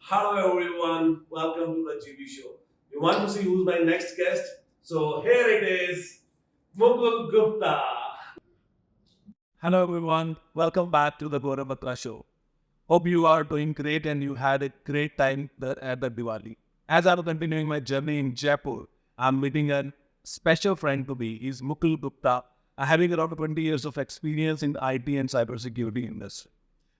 Hello everyone, welcome to the GB show. You want to see who's my next guest? So here it is, Mukul Gupta. Hello everyone, welcome back to the Gaurav Batra show. Hope you are doing great and you had a great time at the Diwali. As I'm continuing my journey in Jaipur, I'm meeting a special friend to me. He's Mukul Gupta, having around 20 years of experience in the IT and cybersecurity industry.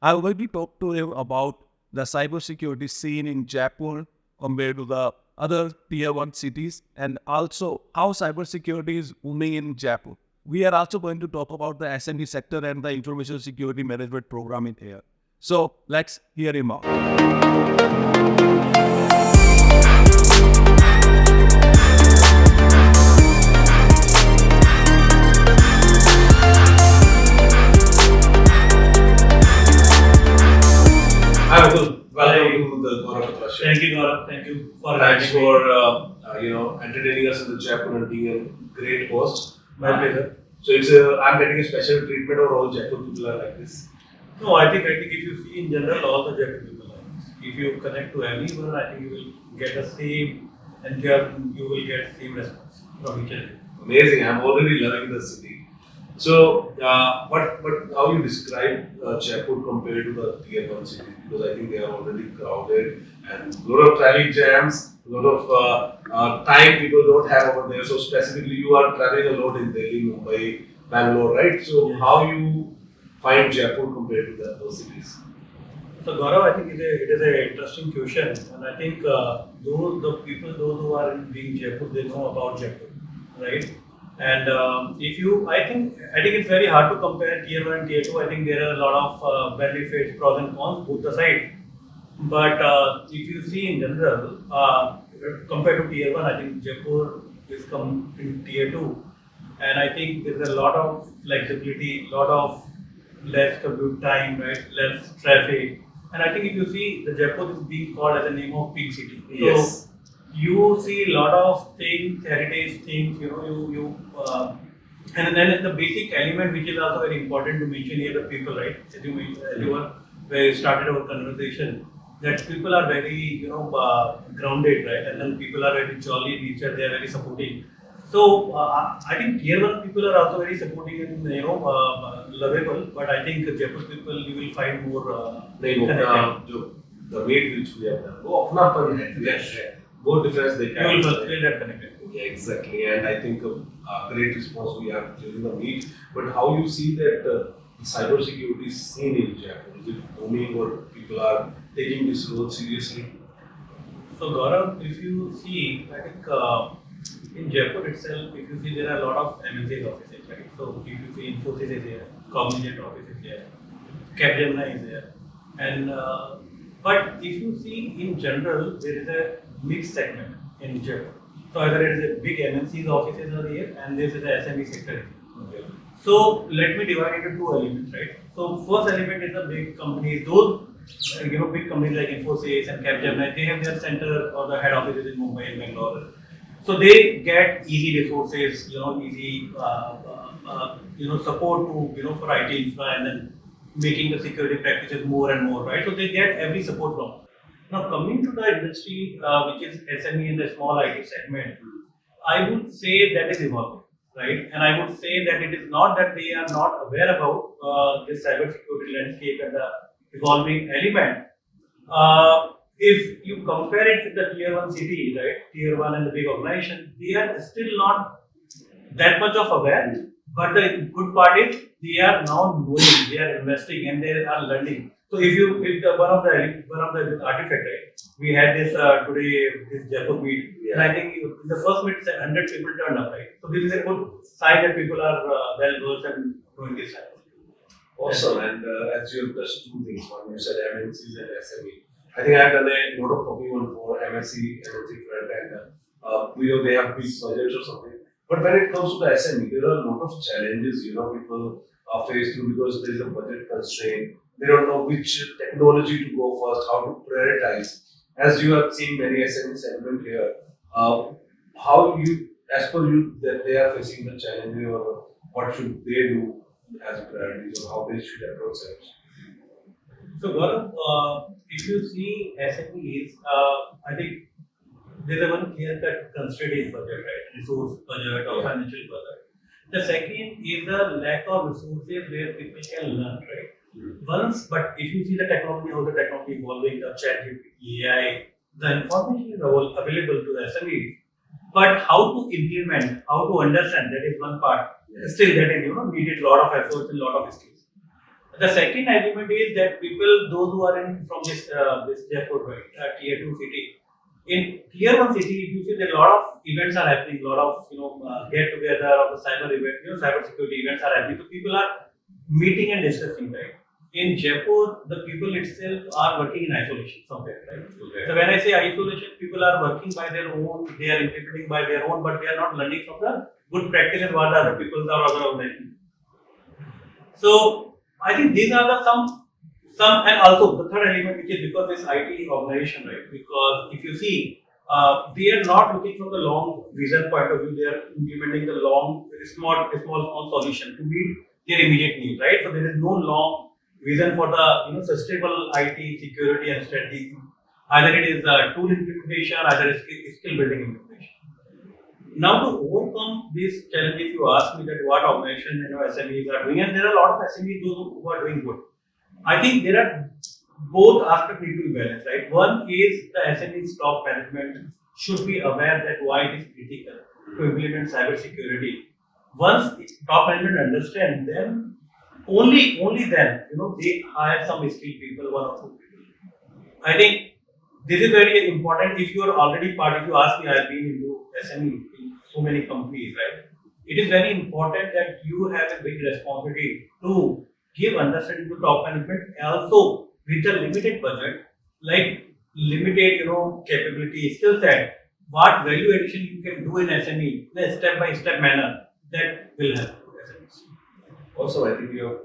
I will be talk to him about the cybersecurity scene in Jaipur compared to the other tier 1 cities and also how cybersecurity is booming in Jaipur. We are also going to talk about the SME sector and the information security management program in here. So let's hear him out. Hi, Mukul. Welcome to the Gaurav Batra show. Thank you, Gaurav. Thank you for Thanks having me. for entertaining us in the Jaipur and being a great host. My pleasure. So I'm getting a special treatment, or all Jaipur people are like this. No, I think if you see in general, all the Jaipur people are like this. If you connect to everyone, I think you will get the same, and you will get same response from each other. Amazing. I'm already loving the city. So, but how you describe Jaipur compared to the tier 1 cities? Because I think they are already crowded and a lot of traffic jams, a lot of time people don't have over there. So, specifically, you are traveling a lot in Delhi, Mumbai, Bangalore, right? So, Yes. how you find Jaipur compared to those cities? So Gaurav, I think it is an interesting question, and I think those who are in being Jaipur, they know about Jaipur, right? And I think it's very hard to compare tier one and tier two. I think there are a lot of benefits, pros and cons, both the sides. But if you see in general, compared to tier one, I think Jaipur is come in tier two, and I think there's a lot of flexibility, lot of less commute time, right? Less traffic, and I think if you see the Jaipur is being called as a name of pink city. Yes. So you see a lot of things, heritage things, and then the basic element which is also very important to mention here, the people, right? As you were where you started our conversation, that people are very, grounded, right? And then people are very jolly in nature, they are very supporting. So I think tier one people are also very supporting and lovable, but I think Jaipur people you will find more नहीं वो अपना connected. जो the weight which we have done वो अपनापन है Yes. वो difference they You can will feel that connected. yeah, exactly and I think a great response we have during the meet but how you see that the cyber security scene in Jaipur is it booming or people are taking this role seriously? So Gaurav, if you see, I think in Jaipur itself, if you see there are a lot of MNCs offices, right? So if you see Infosec is there, Cognizant office is there, Capgemini is there, and but if you see in general, there is a mixed segment in Jaipur. So either it is a big MNCs offices are there, and there is a SME sector. Okay. So let me divide it into two elements, right? So first element is the big companies, those big companies like Infosec and Capgemini, they have their center or the head offices in Mumbai and Bangalore. So they get easy resources, easy support to for IT infra and then making the security practices more and more, right? So they get every support from. Now coming to the industry, which is SME in the small IT segment, I would say that is evolving, right? And I would say that it is not that they are not aware about this cybersecurity landscape and the evolving element. If you compare it with the tier one city, right? Tier one and the big organization, they are still not that much of aware. But the good part is they are now knowing, they are investing, and they are learning. So if the one of the artifact, right? We had this today this Jaipur meet, and I think in the first meet 100 people turned up, right? So this is a good sign that people are well versed and doing this type of thing. Awesome. And as you have touched two things, one you said MNCs and SME. I think I've done a lot of talking on for MNC front, and we know they have big budgets or something. But when it comes to the SME, there are a lot of challenges. People are faced through because there is a budget constraint. They don't know which technology to go first, how to prioritize. As you have seen many SME segment here, how you, as per you, that they are facing the challenges or what should they do as priorities or how they should approach it? So Gaurav, if you see SMEs, I think there is one clear-cut constraint is budget, right? Resource budget or financial budget. The second is the lack of resources where people can learn, right? Once, but if you see the technology, how the technology evolving, the chat GPT, AI, the information is available to the SMEs. But how to implement, how to understand, that is one part. Still, that is needed a lot of efforts and a lot of skills. The second element is that people, those who are in from this Jaipur, right, tier two city, in tier one city, if you see there are a lot of events are happening, a lot of get together of the cyber event, cyber security events are happening. So people are meeting and discussing, right? In Jaipur, the people itself are working in isolation somewhere, right? Okay. So when I say isolation, people are working by their own, they are implementing by their own, but they are not learning from the good practices what the other people or other organizations. So I think these are the some and also the third element which is because this IT organization, right? Because if you see, they are not looking from the long vision point of view. They are implementing the long small solution to meet their immediate needs, right? So there is no long vision for the sustainable IT security and strategy. Either it is tool implementation, either skill building implementation. Now to overcome these challenges, you ask me that what organization SMEs are doing, and there are a lot of SMEs who are doing good. I think there are both aspects need to be balanced, right? One is the SMEs top management should be aware that why it is critical to implement cybersecurity. Once top management understand, then only then they hire some skilled people, one or two people. I think this is very important. If you are already part, if you ask me, I have been into SME in so many companies, right? It is very important that you have a big responsibility to give understanding to top management, also with a limited budget, like limited, capability, skill set, what value addition you can do in SME in a step-by-step manner that will help SMEs. Also, I think you have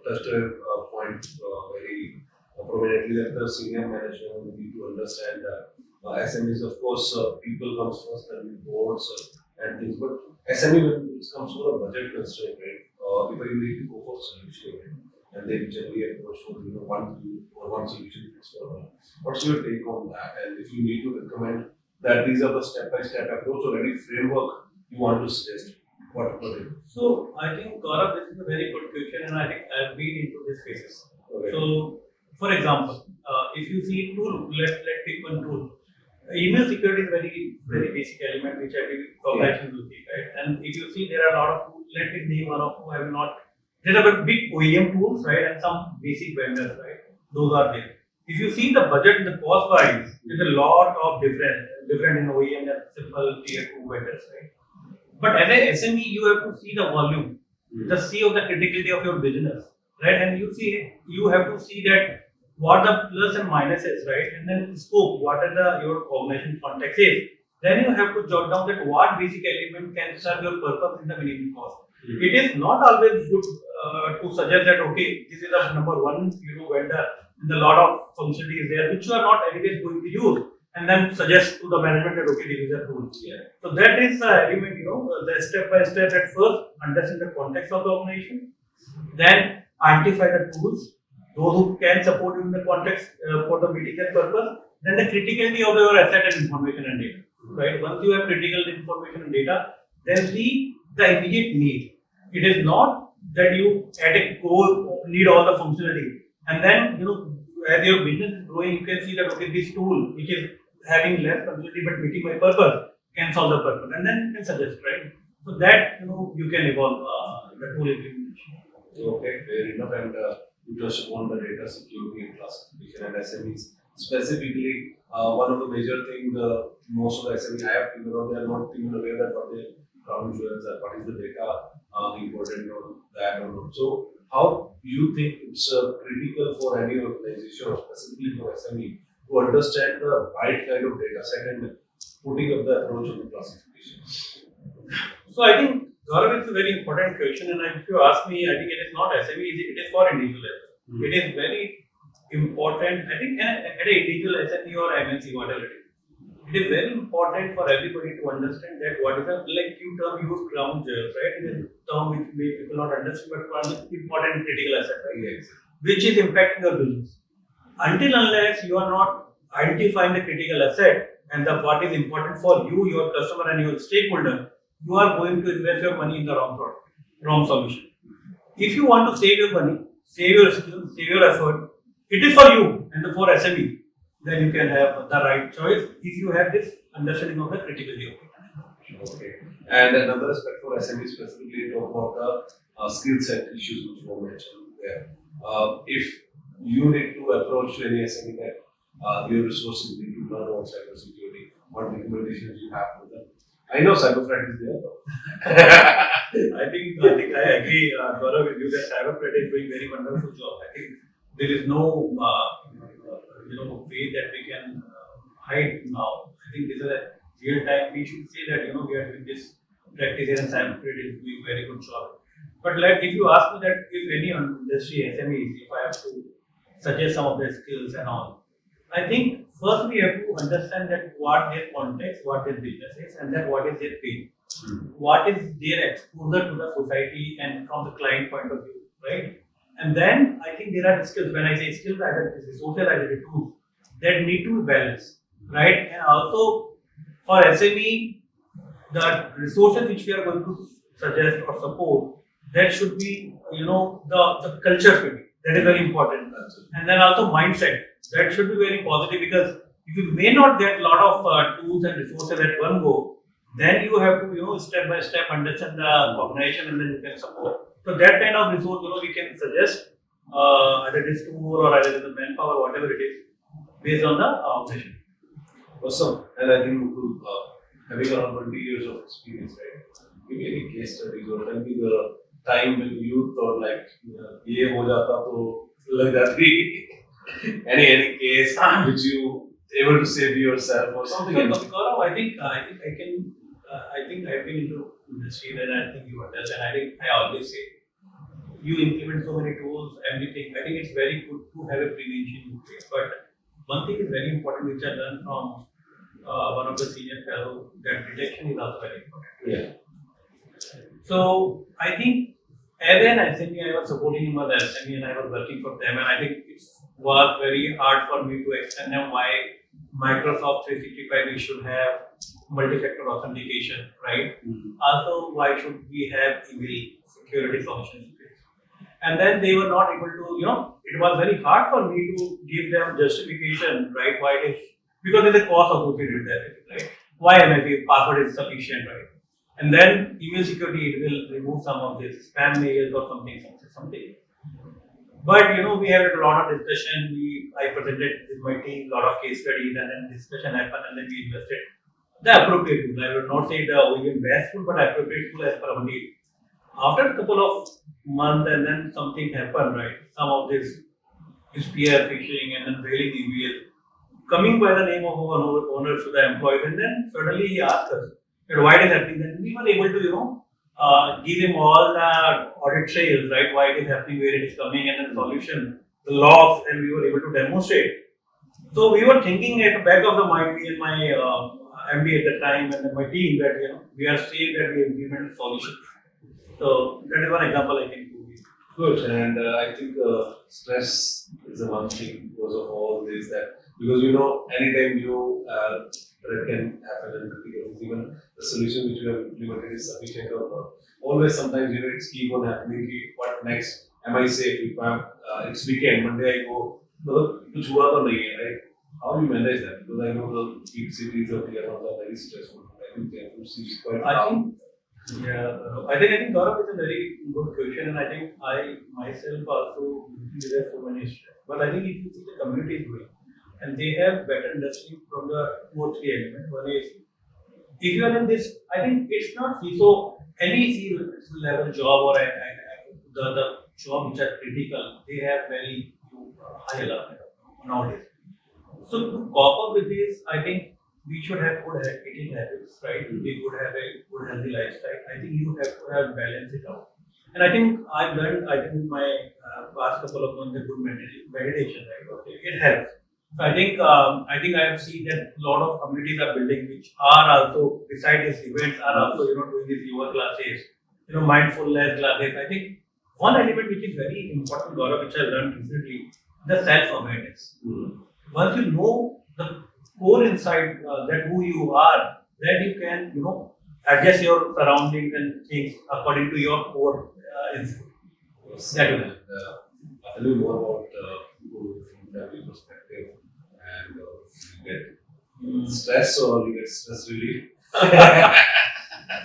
touched a point very prominently that the senior management need to understand that SMEs, of course, people comes first and boards and things, but SME when it comes to the budget constraint, right? If you need to go for solution, right? And they generally approach for one tool or one solution fits for all. What's your take on that? And if you need to recommend that these are the step-by-step approach or any framework you want to suggest, what would it be? So I think Gaurav, this is a very good question, and I think I've been into this phases. Okay. So, for example, if you see tool, let pick one tool. Email security is very basic element which every organization will see, right? And if you see, there are a lot of tools. Let me name one of whom I will not. There are big OEM tools, right, and some basic vendors, right? Those are there. If you see the budget and the cost wise, there's a lot of different in OEM and simple tier 2 vendors, right? But as an SME, you have to see the volume, the see of the criticality of your business, right? And you have to see that what the plus and minuses, right? And then scope, what are your organization context is. Then you have to jot down that what basic element can serve your purpose in the minimum cost. It is not always good to suggest that okay, this is the number one vendor, and a lot of functionality is there which you are not anyways going to use, and then suggest to the management that okay, this is a tool. Yeah. So that is the element, the step by step. At first, understand the context of the organization, then identify the tools, those who can support you in the context for the meeting and purpose, then the criticality of your asset and information and data. Right? Once you have critical information and data, then see the immediate need. It is not that you at a core need all the functionality, and then as your business is growing, you can see that okay, this tool which is having less functionality but meeting my purpose can solve the purpose, and then you can suggest, right? So that you can evolve the tool implementation. Okay, fair enough. And you touched upon the data security and classification and SMEs. Specifically, one of the major things most of the SMEs I have figured out, they are not even aware that what the crown jewels are, what is the data important on that or not. So, how do you think it's critical for any organization or specifically for SME to understand the right kind of data set and putting up the approach on the classification? So I think Gaurav, it's a very important question, and if you ask me, I think it is not SME, it is for individuals. It is very important. I think at an individual SME or MNC, whatever it is very important for everybody to understand that what is a like you term use ground jewels, right? It is a term which people not understand, but one important critical asset, right? Yes. Which is impacting your business. until unless you are not identifying the critical asset and what is important for you, your customer, and your stakeholder, you are going to invest your money in the wrong product, wrong solution. If you want to save your money, save your skills, save your effort, it is for you and for SME. Then you can have the right choice if you have this understanding of the criticality of it. Okay. And another aspect for SME specifically talk about the skill set issues which you mentioned there. If you need to approach any SME that your resources need to learn on cybersecurity, what recommendations you have for them? I know cyber threat is there. I agree, Gaurav, with you that CyberFred is doing very wonderful job. I think there is no way that we can hide now. I think this is a real time. We should say that we are doing this practice and CyberFred is doing very good job. But if you ask me that if any industry SMEs, if I have to suggest some of their skills and all, I think first we have to understand that what their context, what their business is, and then what is their pain. What is their exposure to the society and from the client point of view, right? And then I think there are skills. When I say skills, either social identity tools that need to be balanced, right? And also for SME, the resources which we are going to suggest or support, that should be the culture fit. That is very important. And then also mindset. That should be very positive because if you may not get a lot of tools and resources at one go, then you have to step by step understand the organization and then you can support. So that kind of resource we can suggest either it is tool or either it is the manpower, whatever it is, based on the operation. Awesome. And I think having around 20 years of experience, right? Give me any case studies or tell me the time when you thought like ये हो जाता तो लग जाती. Any case which you able to save yourself or something? So, Gaurav, I think I've been into industry and I think you understand. I think I always say you implement so many tools, everything. I think it's very good to have a prevention in place. But one thing is very important, which I learned from one of the senior fellows, that detection is also very important. Yeah. So I think as an SME, I was supporting him as SME and I was working for them, and I think it was very hard for me to explain them why Microsoft 365 we should have multi-factor authentication, right? Also, why should we have email security solutions? And then they were not able to, it was very hard for me to give them justification, right? Why it is, because there's a cost associated with that, right? Why MFA password is sufficient, right? And then email security, it will remove some of this spam mails or something. But we had a lot of discussion. I presented with my team a lot of case studies, and then discussion happened, and then we invested the appropriate tool. I would not say the OEM best tool, but appropriate tool as per our need. After a couple of months, and then something happened, right? Some of this spear phishing and then whaling email coming by the name of our owners to the employees, and then suddenly he asked us that why it is happening. Then we were able to give him all the audit trails, right? Why it is happening, where it is coming, and then solution, the logs, and we were able to demonstrate. So we were thinking at the back of the mind, me and my MD at the time, and then my team, that we are saying that we implement solutions. So that is one example I can do. Good, and I think stress is the one thing because of all this because anytime you that can happen and critical, even the solution which you have implemented is sufficient or not. Always sometimes it's keep on happening. What next? Am I safe? If it's weekend, Monday I go, कुछ हुआ तो नहीं है, right? How do you manage that? Because I know the big cities of here are very stressful. I think Jaipur is quite. I think Gaurav is a very good question, and I think I myself also there so many stress. But I think if you see the community is doing, and they have better understanding from the 2 or 3 elements. One is if you are in this, I think it's not CISO, any C-level job or the job which are critical, they have very high alarm nowadays. So to cope up with this, I think we should have good eating habits, right? We could have a good healthy lifestyle. I think you have to have balance it out. And I think I've learned, in my past couple of months, a good meditation, right? Okay, it helps. So I think I have seen that a lot of communities are building, which are also, beside these events, are also doing these yoga classes, mindfulness classes. I think one element which is very important, Gaurav, which I learned recently, the self-awareness. Once you know the core inside that who you are, then you can, adjust your surroundings and things according to your core instinct. That will help. Tell me more about people from family perspective and you get stress or you get stress relief.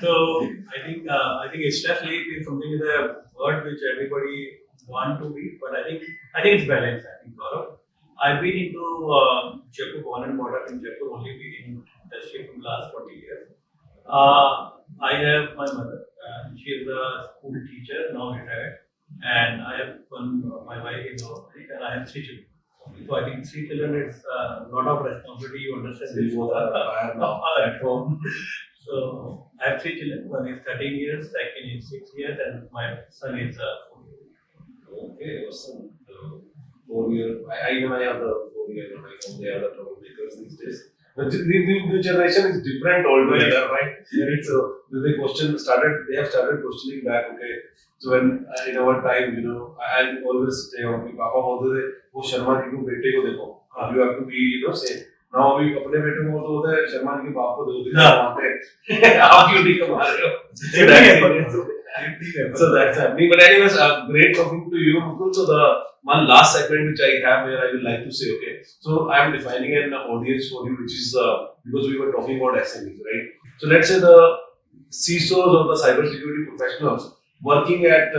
So I think stress relief is something is a word which everybody want to be, but I think it's balanced. I think Gaurav. I've been into Jaipur, born and brought up in Jaipur, only been in industry from last 40 years. I have my mother. She is a school teacher, now retired, and I have my wife is married, and I have 3 children. So I think 3 children is a lot of responsibility. You understand? So you both are fire now at home. So I have 3 children. One is 13 years, second is 6 years, and my son is 4 years. Okay, awesome. 4 year. I have the 4 year and I know they are the troublemakers these days. But the new generation is different altogether, right? So they have started questioning back, okay. So when in our time, I always say, okay, Papa बोलते थे, वो शर्मा जी को बेटे को देखो. You have to be, say. Now we अपने बेटे को बोलते हैं, शर्मा जी के बाप को देखो, कितना कमाते हैं. आप क्यों नहीं कमा रहे हो? So that's happening. But anyways, great talking to you, Mukul. So the one last segment which I have where I would like to say, okay, so I am defining an audience for you, which is because we were talking about SMEs, right? So let's say the CISOs or the cybersecurity professionals working at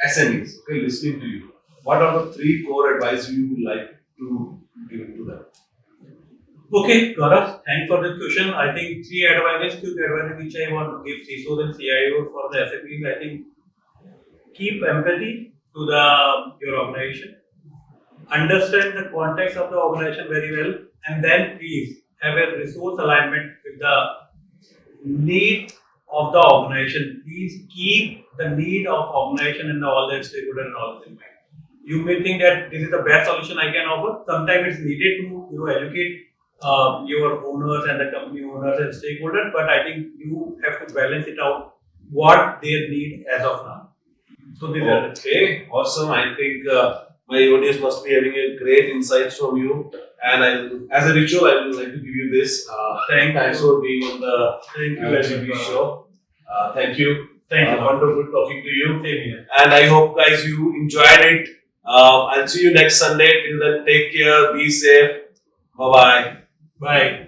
SMEs, okay, listening to you. What are the 3 core advice you would like to give to them? Okay, Gaurav, thanks for this question. I think 3 advices, quick advices which I want to give CISOs and CIOs for the SMEs. I think keep empathy to your organization, understand the context of the organization very well, and then please have a resource alignment with the need of the organization. Please keep the need of organization and all the stakeholders and all in mind. You may think that this is the best solution I can offer. Sometimes it's needed to educate your owners and the company owners and stakeholders, but I think you have to balance it out what they need as of now. So these are okay, awesome. I think my audience must be having a great insights from you. And as a ritual, I would like to give you this. Thanks for being on the TV show. Thank you. Thank you. Wonderful talking to you. Same here. And I hope guys you enjoyed it. I'll see you next Sunday. Till then, take care. Be safe. Bye bye. Bye.